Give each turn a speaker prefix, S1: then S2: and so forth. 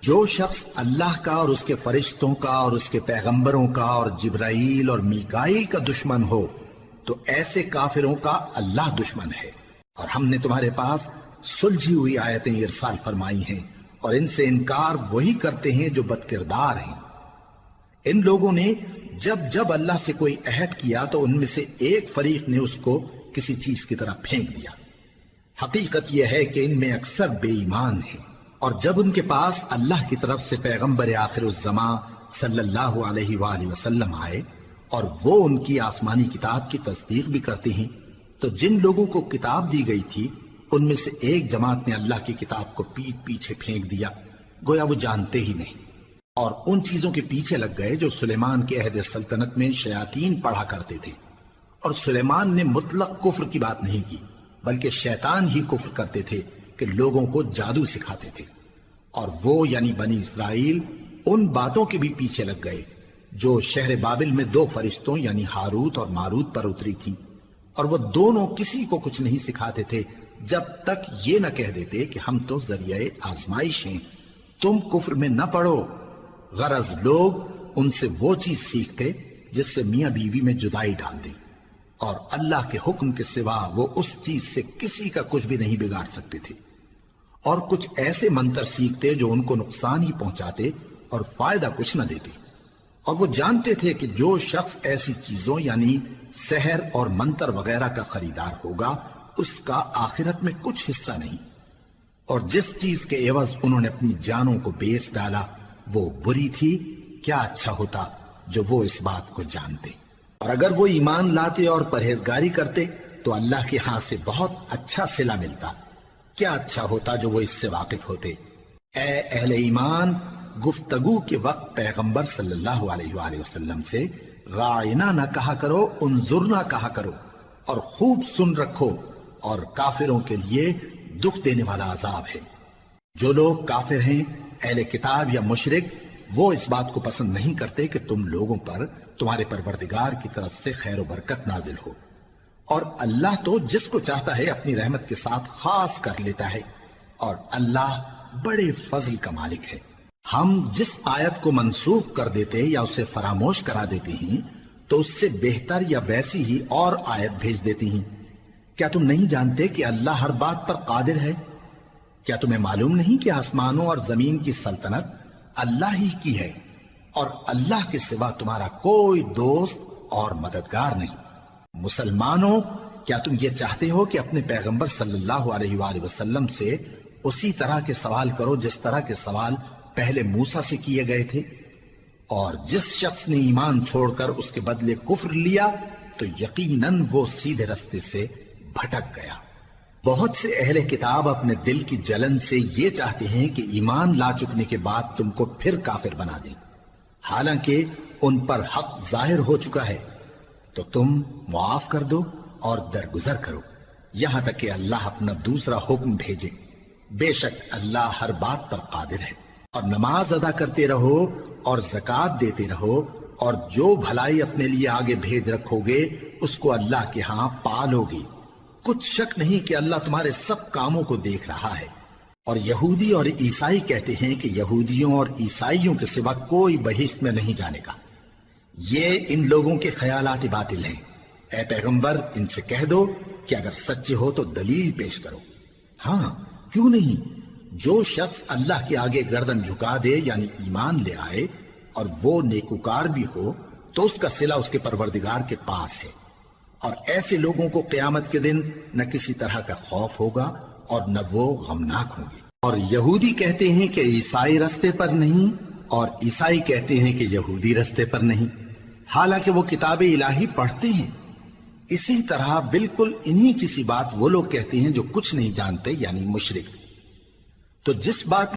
S1: جو شخص اللہ کا اور اس کے فرشتوں کا اور اس کے پیغمبروں کا اور جبرائیل اور میکائیل کا دشمن ہو تو ایسے کافروں کا اللہ دشمن ہے۔ اور ہم نے تمہارے پاس سلجھی ہوئی آیتیں ارسال فرمائی ہیں، اور ان سے انکار وہی کرتے ہیں جو بد کردار ہیں۔ ان لوگوں نے جب جب اللہ سے کوئی عہد کیا تو ان میں سے ایک فریق نے اس کو کسی چیز کی طرح پھینک دیا۔ حقیقت یہ ہے کہ ان میں اکثر بے ایمان ہیں، اور جب ان کے پاس اللہ کی طرف سے پیغمبر آخر الزمان صلی اللہ علیہ وآلہ وسلم آئے اور وہ ان کی آسمانی کتاب کی تصدیق بھی کرتے ہیں، تو جن لوگوں کو کتاب دی گئی تھی ان میں سے ایک جماعت نے اللہ کی کتاب کو پیٹ پیچھے پھینک دیا، گویا وہ جانتے ہی نہیں، اور ان چیزوں کے پیچھے لگ گئے جو سلیمان کے عہد سلطنت میں شیاطین پڑھا کرتے تھے۔ اور سلیمان نے مطلق کفر کی بات نہیں کی، بلکہ شیطان ہی کفر کرتے تھے کہ لوگوں کو جادو سکھاتے تھے۔ اور وہ یعنی بنی اسرائیل ان باتوں کے بھی پیچھے لگ گئے جو شہر بابل میں دو فرشتوں یعنی ہاروت اور ماروت پر اتری تھی، اور وہ دونوں کسی کو کچھ نہیں سکھاتے تھے جب تک یہ نہ کہہ دیتے کہ ہم تو ذریعہ آزمائش ہیں، تم کفر میں نہ پڑو۔ غرض لوگ ان سے وہ چیز سیکھتے جس سے میاں بیوی میں جدائی ڈال دیں، اور اللہ کے حکم کے سوا وہ اس چیز سے کسی کا کچھ بھی نہیں بگاڑ سکتے تھے، اور کچھ ایسے منتر سیکھتے جو ان کو نقصان ہی پہنچاتے اور فائدہ کچھ نہ دیتے۔ اور وہ جانتے تھے کہ جو شخص ایسی چیزوں یعنی سحر اور منتر وغیرہ کا خریدار ہوگا اس کا آخرت میں کچھ حصہ نہیں، اور جس چیز کے عوض انہوں نے اپنی جانوں کو بیچ ڈالا وہ بری تھی، کیا اچھا ہوتا جو وہ اس بات کو جانتے۔ اور اگر وہ ایمان لاتے اور پرہیزگاری کرتے تو اللہ کے ہاں سے بہت اچھا صلہ ملتا، کیا اچھا ہوتا جو وہ اس سے واقف ہوتے۔ اے اہل ایمان، گفتگو کے وقت پیغمبر صلی اللہ علیہ وآلہ وسلم سے رائنا نہ کہا کرو، انظرنا کہا کرو، اور خوب سن رکھو، اور کافروں کے لیے دکھ دینے والا عذاب ہے۔ جو لوگ کافر ہیں، اہل کتاب یا مشرک، وہ اس بات کو پسند نہیں کرتے کہ تم لوگوں پر تمہارے پروردگار کی طرف سے خیر و برکت نازل ہو، اور اللہ تو جس کو چاہتا ہے اپنی رحمت کے ساتھ خاص کر لیتا ہے، اور اللہ بڑے فضل کا مالک ہے۔ ہم جس آیت کو منسوخ کر دیتے یا اسے فراموش کرا دیتے ہیں تو اس سے بہتر یا ویسی ہی اور آیت بھیج دیتی ہیں۔ کیا تم نہیں جانتے کہ اللہ ہر بات پر قادر ہے؟ کیا تمہیں معلوم نہیں کہ آسمانوں اور زمین کی سلطنت اللہ ہی کی ہے، اور اللہ کے سوا تمہارا کوئی دوست اور مددگار نہیں؟ مسلمانوں، کیا تم یہ چاہتے ہو کہ اپنے پیغمبر صلی اللہ علیہ وآلہ وسلم سے اسی طرح کے سوال کرو جس طرح کے سوال پہلے موسیٰ سے کیے گئے تھے؟ اور جس شخص نے ایمان چھوڑ کر اس کے بدلے کفر لیا تو یقیناً وہ سیدھے رستے سے بھٹک گیا۔ بہت سے اہل کتاب اپنے دل کی جلن سے یہ چاہتے ہیں کہ ایمان لا چکنے کے بعد تم کو پھر کافر بنا دیں، حالانکہ ان پر حق ظاہر ہو چکا ہے، تو تم معاف کر دو اور درگزر کرو یہاں تک کہ اللہ اپنا دوسرا حکم بھیجے۔ بے شک اللہ ہر بات پر قادر ہے۔ اور نماز ادا کرتے رہو اور زکوٰۃ دیتے رہو، اور جو بھلائی اپنے لیے آگے بھیج رکھو گے اس کو اللہ کے ہاں پالو گے۔ کچھ شک نہیں کہ اللہ تمہارے سب کاموں کو دیکھ رہا ہے۔ اور یہودی اور عیسائی کہتے ہیں کہ یہودیوں اور عیسائیوں کے سوا کوئی بہشت میں نہیں جانے کا۔ یہ ان لوگوں کے خیالات باطل ہیں۔ اے پیغمبر، ان سے کہہ دو کہ اگر سچے ہو تو دلیل پیش کرو۔ ہاں، کیوں نہیں؟ جو شخص اللہ کے آگے گردن جھکا دے یعنی ایمان لے آئے اور وہ نیکوکار بھی ہو تو اس کا صلہ اس کے پروردگار کے پاس ہے، اور ایسے لوگوں کو قیامت کے دن نہ کسی طرح کا خوف ہوگا اور نہ وہ غمناک ہوں گے۔ اور یہودی کہتے ہیں کہ عیسائی رستے پر نہیں، اور عیسائی کہتے ہیں کہ یہودی رستے پر نہیں، حالانکہ وہ کتاب الہی پڑھتے ہیں۔ اسی طرح بالکل انہی کسی بات وہ لوگ کہتے ہیں جو کچھ نہیں جانتے یعنی مشرک۔ تو جس بات